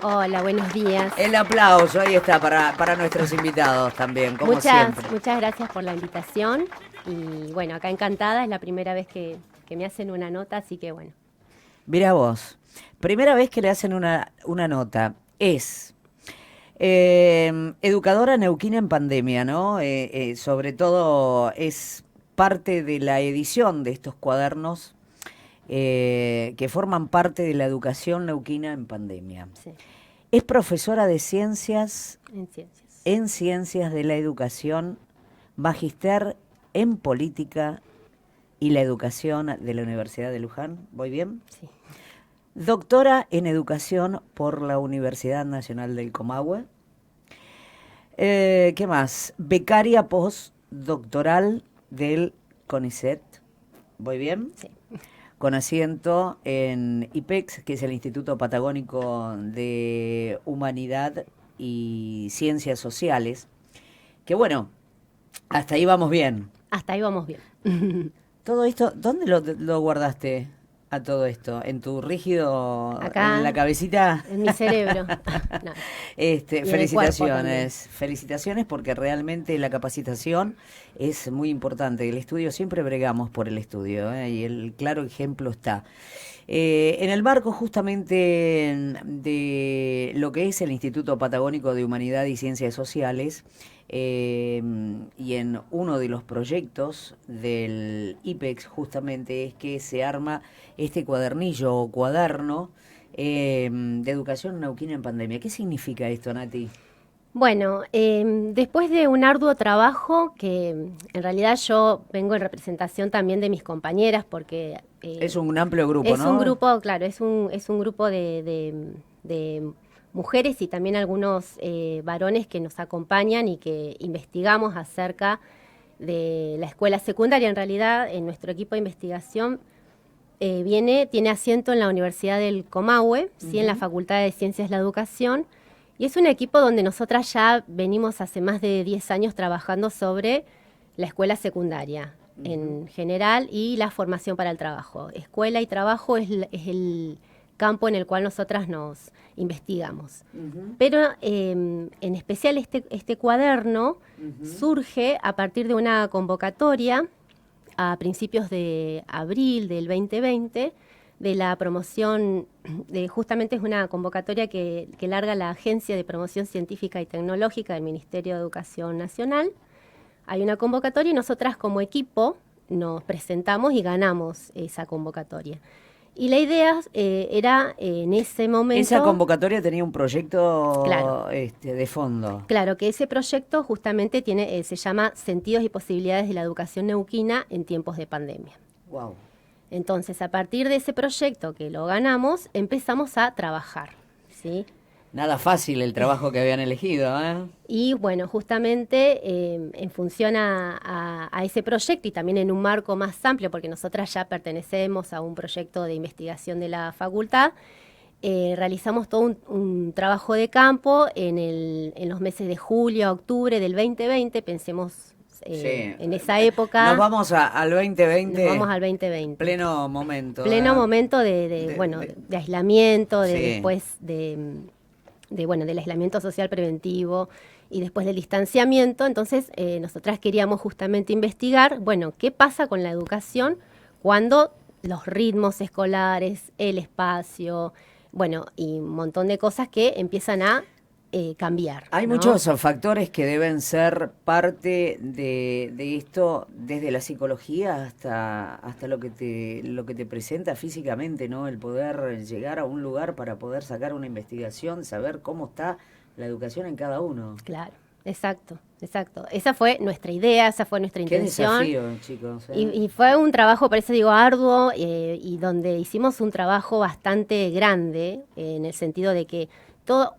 Hola, buenos días. El aplauso, ahí está, para nuestros invitados también, como siempre. Muchas gracias por la invitación. Y bueno, acá encantada, es la primera vez que me hacen una nota, así que bueno. Mira vos, primera vez que le hacen una nota, es educadora neuquina en pandemia, ¿no? Sobre todo es parte de la edición de estos cuadernos que forman parte de la educación neuquina en pandemia. Sí, Es profesora de ciencias en ciencias. en ciencias de la educación, magíster en política y la educación de la Universidad de Luján. ¿Voy bien? Sí. Doctora en educación por la Universidad Nacional del Comahue. ¿Qué más? Becaria postdoctoral del CONICET. ¿Voy bien? Sí. Con asiento en IPEX, que es el Instituto Patagónico de Humanidad y Ciencias Sociales. Que bueno, hasta ahí vamos bien. Hasta ahí vamos bien. Todo esto, ¿dónde lo guardaste a todo esto? ¿En tu rígido, Acá, en la cabecita? en mi cerebro. No. Y en el cuerpo también. Felicitaciones porque realmente la capacitación es muy importante. El estudio, siempre bregamos por el estudio, y el claro ejemplo está. En el marco justamente de lo que es el Instituto Patagónico de Humanidad y Ciencias Sociales, y en uno de los proyectos del IPEX justamente es que se arma este cuadernillo o cuaderno de educación neuquina en pandemia. ¿Qué significa esto, Nati? Bueno, después de un arduo trabajo, que en realidad yo vengo en representación también de mis compañeras, porque Es un amplio grupo, es ¿no? un grupo, claro, es un grupo de mujeres y también algunos varones que nos acompañan y que investigamos acerca de la escuela secundaria. En realidad, en nuestro equipo de investigación tiene asiento en la Universidad del Comahue, sí, en la Facultad de Ciencias de la Educación, y es un equipo donde nosotras ya venimos hace más de 10 años trabajando sobre la escuela secundaria en general y la formación para el trabajo. Escuela y trabajo es el campo en el cual nosotras nos investigamos. Pero en especial este cuaderno surge a partir de una convocatoria a principios de abril del 2020 de la promoción, justamente es una convocatoria que larga la Agencia de Promoción Científica y Tecnológica del Ministerio de Educación Nacional. Hay una convocatoria y nosotras como equipo nos presentamos y ganamos esa convocatoria. Y la idea era en ese momento... Esa convocatoria tenía un proyecto, Claro. De fondo. Claro, que ese proyecto justamente se llama Sentidos y Posibilidades de la Educación Neuquina en tiempos de pandemia. Wow. Entonces, a partir de ese proyecto que lo ganamos, empezamos a trabajar, ¿sí? Nada fácil el trabajo que habían elegido, ¿eh? Y bueno, justamente en función a ese proyecto y también en un marco más amplio, porque nosotras ya pertenecemos a un proyecto de investigación de la facultad, realizamos todo un trabajo de campo en los meses de julio a octubre del 2020, pensemos Sí. en esa época. Nos vamos al 2020. Nos vamos al 2020. Pleno momento. Pleno momento de aislamiento, Sí. después bueno, del aislamiento social preventivo y después del distanciamiento. Entonces, nosotras queríamos justamente investigar, bueno, qué pasa con la educación cuando los ritmos escolares, el espacio, bueno, y un montón de cosas que empiezan a cambiar. Hay ¿no? muchos factores que deben ser parte de esto, desde la psicología hasta lo que te presenta físicamente, ¿no? El poder llegar a un lugar para poder sacar una investigación, saber cómo está la educación en cada uno. Claro, exacto. Esa fue nuestra idea, esa fue nuestra intención. Qué desafío, chicos. Y fue un trabajo, por eso digo, arduo, y donde hicimos un trabajo bastante grande, en el sentido de que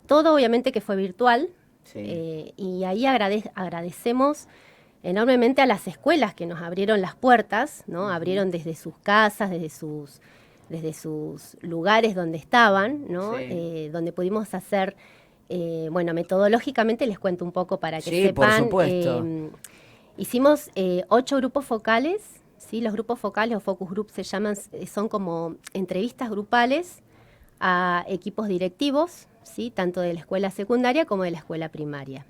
todo obviamente que fue virtual, Sí. y ahí agradecemos enormemente a las escuelas que nos abrieron las puertas, ¿no? Abrieron desde sus casas, desde sus lugares donde estaban, ¿no? Sí. Donde pudimos hacer, bueno, metodológicamente les cuento un poco para que Sí, sepan. por supuesto. Hicimos 8 grupos focales, ¿sí? Los grupos focales o focus groups se llaman, son como entrevistas grupales a equipos directivos, ¿sí? Tanto de la escuela secundaria como de la escuela primaria.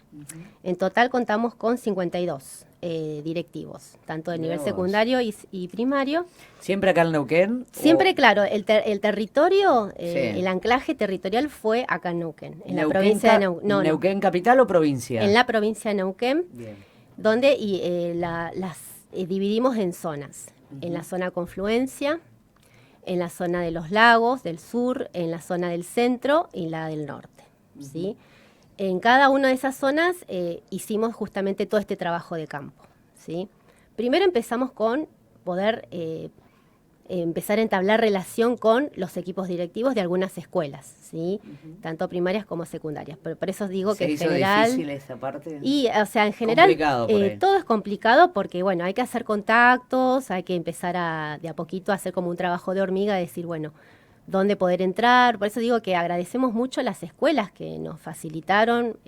En total contamos con 52 directivos, tanto de nivel secundario y primario. ¿Siempre acá en Neuquén? Siempre, claro, el territorio, el anclaje territorial fue acá en Neuquén, en la provincia de Neuquén. ¿Neuquén capital o provincia? En la provincia de Neuquén, Bien. donde las dividimos en zonas. En la zona confluencia, en la zona de los lagos del sur, en la zona del centro y la del norte, ¿sí? En cada una de esas zonas hicimos justamente todo este trabajo de campo, ¿sí? Primero empezamos con poder empezar a entablar relación con los equipos directivos de algunas escuelas, ¿sí? Tanto primarias como secundarias. Por eso digo que en general... ¿Se hizo difícil esa parte? Y, o sea, en general Complicado todo es complicado porque, bueno, hay que hacer contactos, hay que empezar de a poquito a hacer como un trabajo de hormiga, decir, bueno, dónde poder entrar. Por eso digo que agradecemos mucho a las escuelas que nos facilitaron,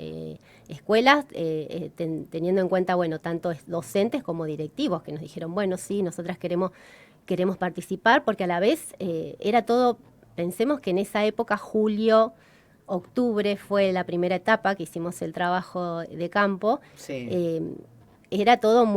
escuelas teniendo en cuenta, bueno, tanto docentes como directivos, que nos dijeron, bueno, sí, nosotras queremos participar, porque a la vez era todo, pensemos que en esa época, julio, octubre, fue la primera etapa que hicimos el trabajo de campo. Sí. Era todo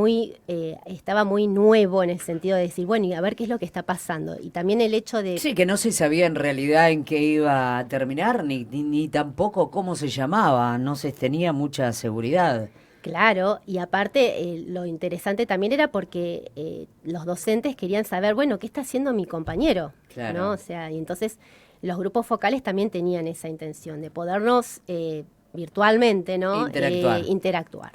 estaba muy nuevo en el sentido de decir, bueno, y a ver qué es lo que está pasando. Y también el hecho de... Sí, que no se sabía en realidad en qué iba a terminar, ni tampoco cómo se llamaba, no se tenía mucha seguridad. Claro, y aparte lo interesante también era porque los docentes querían saber, bueno, ¿qué está haciendo mi compañero? Claro. ¿No? O sea, y entonces los grupos focales también tenían esa intención de podernos virtualmente, ¿no? Interactuar.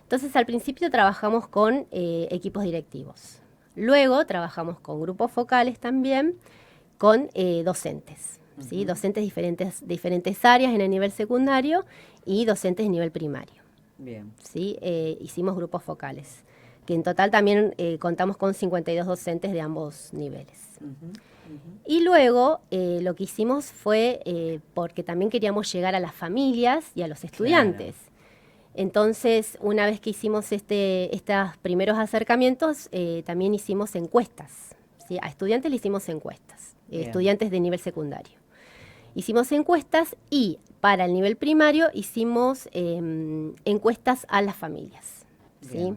Entonces, al principio trabajamos con equipos directivos. Luego trabajamos con grupos focales también, con docentes, ¿sí? Docentes diferentes áreas en el nivel secundario y docentes en nivel primario. Bien. ¿Sí? Hicimos grupos focales, que en total también contamos con 52 docentes de ambos niveles. Y luego lo que hicimos fue, porque también queríamos llegar a las familias y a los estudiantes. Claro. Entonces, una vez que hicimos estos primeros acercamientos, también hicimos encuestas, ¿sí? A estudiantes le hicimos encuestas, estudiantes de nivel secundario. Hicimos encuestas y para el nivel primario hicimos encuestas a las familias, ¿sí?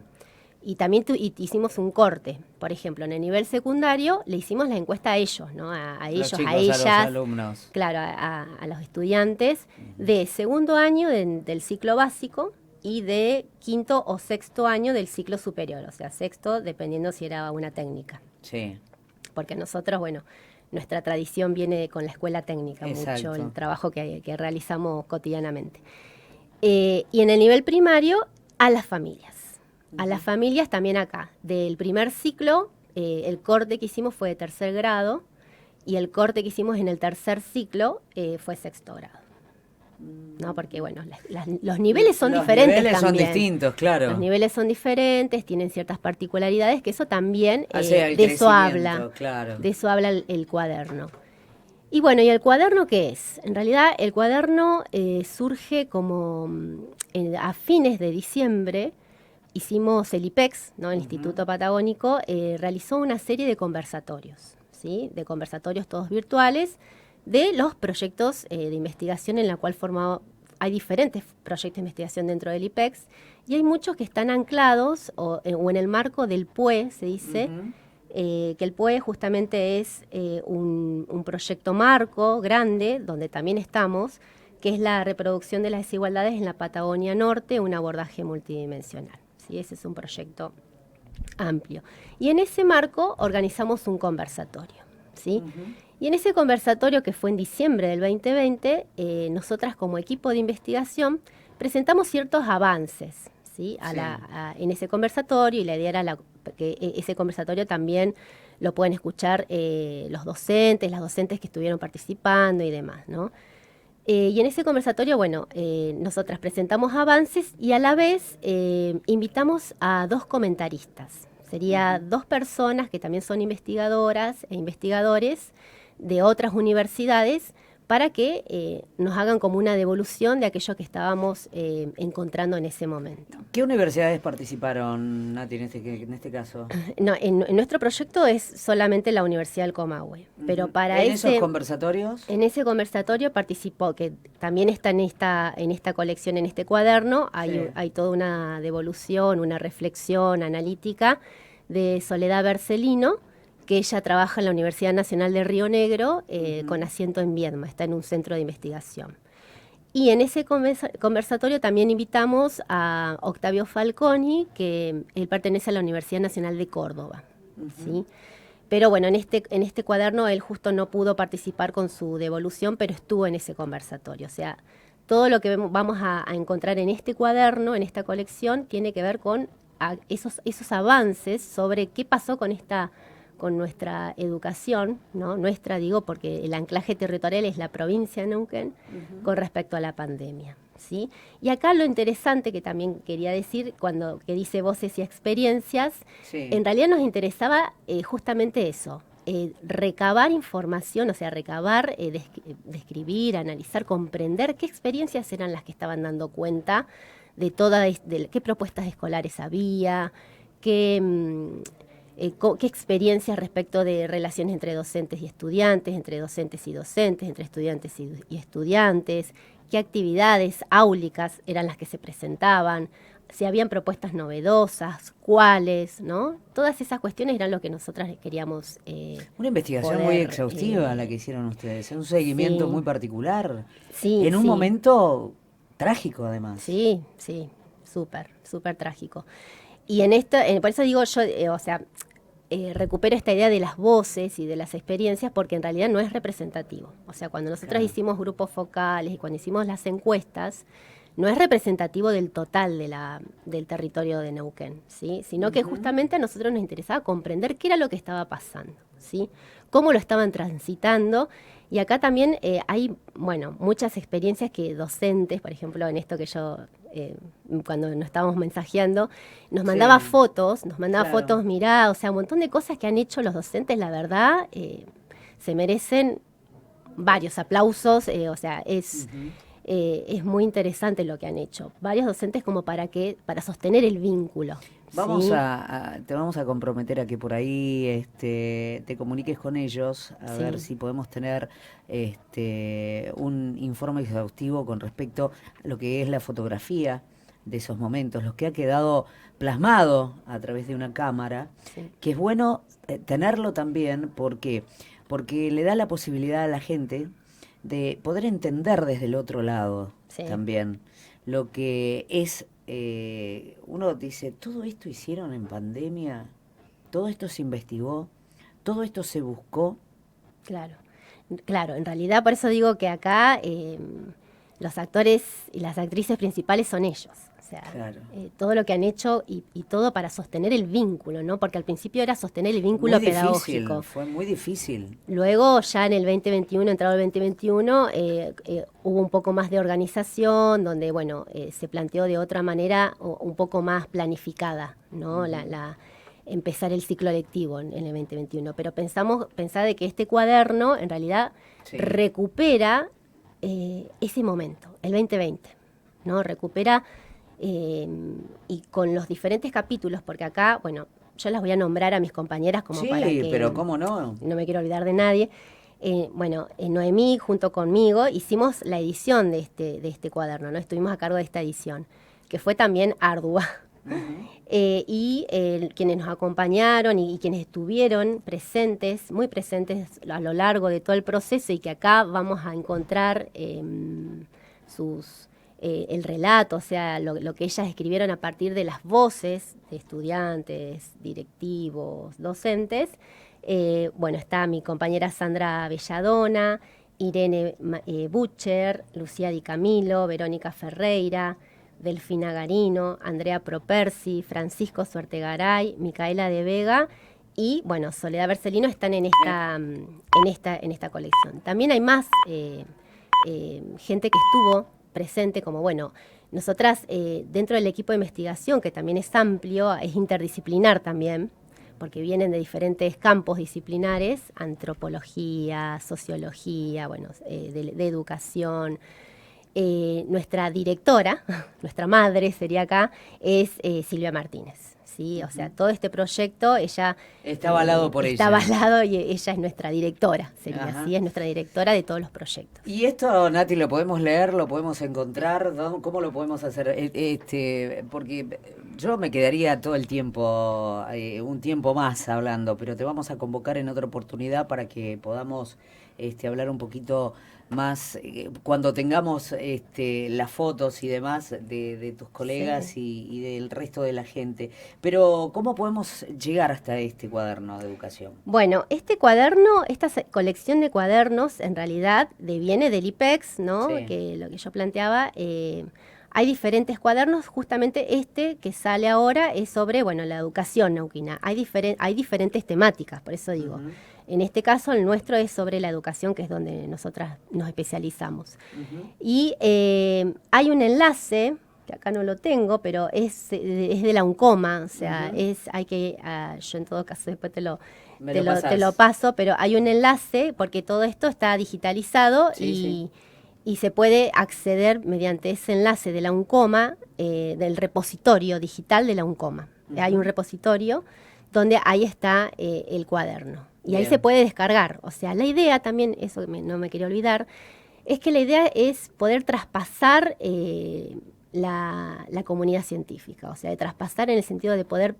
Y también hicimos un corte. Por ejemplo, en el nivel secundario le hicimos la encuesta a ellos, ¿no? A ellos, chicos, a ellas. A los alumnos. Claro, a los estudiantes de segundo año del ciclo básico y de quinto o sexto año del ciclo superior. O sea, sexto, dependiendo si era una técnica. Sí. Porque nosotros, bueno... Nuestra tradición viene con la escuela técnica, Exacto. mucho el trabajo que realizamos cotidianamente. Y en el nivel primario, a las familias. A las familias también acá. Del primer ciclo, el corte que hicimos fue de tercer grado y el corte que hicimos en el tercer ciclo fue sexto grado. ¿No? Porque, bueno, los niveles son diferentes también. Los niveles son distintos, claro. Los niveles son diferentes, tienen ciertas particularidades, que eso también, de eso habla. Claro. De eso habla el cuaderno. Y bueno, ¿y el cuaderno qué es? En realidad, el cuaderno surge como a fines de diciembre. Hicimos el IPEX, ¿no? El Instituto Patagónico, realizó una serie de conversatorios, ¿sí? De conversatorios todos virtuales, de los proyectos de investigación en la cual hay diferentes proyectos de investigación dentro del IPEX y hay muchos que están anclados o en el marco del PUE, se dice, que el PUE justamente es un proyecto marco grande, donde también estamos, que es la reproducción de las desigualdades en la Patagonia Norte, un abordaje multidimensional. ¿Sí? Ese es un proyecto amplio. Y en ese marco organizamos un conversatorio, ¿sí? Y en ese conversatorio, que fue en diciembre del 2020, nosotras como equipo de investigación presentamos ciertos avances, ¿sí? En ese conversatorio, y la idea era que ese conversatorio también lo pueden escuchar los docentes, las docentes que estuvieron participando y demás, ¿no? Y en ese conversatorio, bueno, nosotras presentamos avances y a la vez invitamos a 2 comentaristas. Sería 2 personas que también son investigadoras e investigadores de otras universidades para que nos hagan como una devolución de aquello que estábamos encontrando en ese momento. ¿Qué universidades participaron, Nati, en este caso? No, en nuestro proyecto es solamente la Universidad del Comahue, pero para ¿En esos conversatorios? En ese conversatorio participó, que también está en esta colección, en este cuaderno, hay toda una devolución, una reflexión analítica de Soledad Bercelino, que ella trabaja en la Universidad Nacional de Río Negro con asiento en Viedma, está en un centro de investigación. Y en ese conversatorio también invitamos a Octavio Falconi, que él pertenece a la Universidad Nacional de Córdoba, ¿sí? Pero bueno, en este cuaderno él justo no pudo participar con su devolución, pero estuvo en ese conversatorio. O sea, todo lo que vamos a encontrar en este cuaderno, en esta colección, tiene que ver con esos avances sobre qué pasó con nuestra educación, ¿no? Nuestra, digo, porque el anclaje territorial es la provincia de Neuquén, con respecto a la pandemia, ¿sí? Y acá lo interesante que también quería decir, que dice voces y experiencias, en realidad nos interesaba justamente eso, recabar información, o sea, describir, analizar, comprender qué experiencias eran las que estaban dando cuenta de qué propuestas escolares había, qué experiencias respecto de relaciones entre docentes y estudiantes, entre docentes y docentes, entre estudiantes y estudiantes, qué actividades áulicas eran las que se presentaban, si habían propuestas novedosas, cuáles, ¿no? Todas esas cuestiones eran lo que nosotras queríamos una investigación muy exhaustiva la que hicieron ustedes, un seguimiento muy particular, en un momento trágico además. Sí, súper trágico. Y por eso digo yo, recupero esta idea de las voces y de las experiencias porque en realidad no es representativo. O sea, cuando nosotros hicimos grupos focales y cuando hicimos las encuestas, no es representativo del total del territorio de Neuquén, ¿sí? Sino que justamente a nosotros nos interesaba comprender qué era lo que estaba pasando, ¿sí? Cómo lo estaban transitando. Y acá también hay, muchas experiencias que docentes, por ejemplo, en esto que yo, cuando nos estábamos mensajeando, nos mandaba fotos, mirá, o sea, un montón de cosas que han hecho los docentes, la verdad, se merecen varios aplausos, o sea, es muy interesante lo que han hecho. Varios docentes como para sostener el vínculo. Te vamos a comprometer a que por ahí te comuniques con ellos, a ver si podemos tener un informe exhaustivo con respecto a lo que es la fotografía de esos momentos, lo que ha quedado plasmado a través de una cámara, que es bueno tenerlo también, porque le da la posibilidad a la gente de poder entender desde el otro lado también lo que es. Uno dice, todo esto hicieron en pandemia, todo esto se investigó, todo esto se buscó. Claro, en realidad por eso digo que acá los actores y las actrices principales son ellos. O sea, todo lo que han hecho y todo para sostener el vínculo, ¿no? Porque al principio era sostener el vínculo pedagógico. Fue muy difícil. Luego, ya en el 2021, entrado el 2021, hubo un poco más de organización, donde, se planteó de otra manera, un poco más planificada, ¿no? Empezar el ciclo lectivo en el 2021. Pero pensá de que este cuaderno, en realidad, recupera ese momento, el 2020, ¿no? Recupera. Y con los diferentes capítulos, porque acá, yo las voy a nombrar a mis compañeras como para que... Sí, pero ¿cómo no? No me quiero olvidar de nadie. Noemí, junto conmigo, hicimos la edición de este cuaderno, ¿no? Estuvimos a cargo de esta edición, que fue también ardua. Y quienes nos acompañaron y quienes estuvieron presentes, muy presentes a lo largo de todo el proceso y que acá vamos a encontrar el relato, o sea, lo que ellas escribieron a partir de las voces de estudiantes, directivos, docentes. Está mi compañera Sandra Belladona, Irene Butcher, Lucía Di Camilo, Verónica Ferreira, Delfina Garino, Andrea Propersi, Francisco Suertegaray, Micaela de Vega y, Soledad Bercelino están en esta colección. También hay más gente que estuvo presente, como nosotras dentro del equipo de investigación, que también es amplio, es interdisciplinar también, porque vienen de diferentes campos disciplinares, antropología, sociología, bueno, de educación. Nuestra directora, nuestra madre sería acá, es Silvia Martínez. ¿Sí? O sea, todo este proyecto, ella... Está avalado por está ella. avalado y ella es nuestra directora, sería así, es nuestra directora de todos los proyectos. ¿Y esto, Nati, lo podemos leer, lo podemos encontrar? ¿Cómo lo podemos hacer? Porque yo me quedaría todo el tiempo, un tiempo más hablando, pero te vamos a convocar en otra oportunidad para que podamos hablar un poquito más, cuando tengamos las fotos y demás de tus colegas Sí. y del resto de la gente. Pero, ¿cómo podemos llegar hasta este cuaderno de educación? Bueno, este cuaderno, colección de cuadernos, en realidad viene del IPEX, ¿no? Sí. Que lo que yo planteaba, hay diferentes cuadernos, justamente este que sale ahora es sobre, bueno, la educación neuquina. Hay diferentes temáticas, por eso digo. Uh-huh. En este caso, el nuestro es sobre la educación, que es donde nosotras nos especializamos. Uh-huh. Y hay un enlace, que acá no lo tengo, pero es de la UNCOMA, o sea, Uh-huh. yo en todo caso después te lo pasás. paso, pero hay un enlace, porque todo esto está digitalizado Sí. y se puede acceder mediante ese enlace de la UNCOMA, del repositorio digital de la UNCOMA. Uh-huh. Hay un repositorio donde ahí está el cuaderno. Y ahí se puede descargar. O sea, la idea también, eso no me quería olvidar, es que la idea es poder traspasar la comunidad científica. O sea, de traspasar en el sentido de poder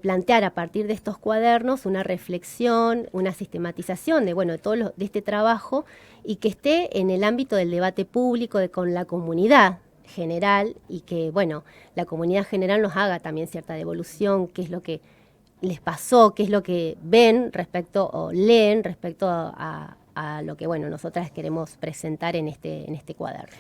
plantear a partir de estos cuadernos una reflexión, una sistematización de todo de este trabajo, y que esté en el ámbito del debate público con la comunidad general, y que, bueno, la comunidad general nos haga también cierta devolución, qué es lo que les pasó, qué es lo que ven respecto o leen respecto a lo que, bueno, nosotras queremos presentar en este cuaderno.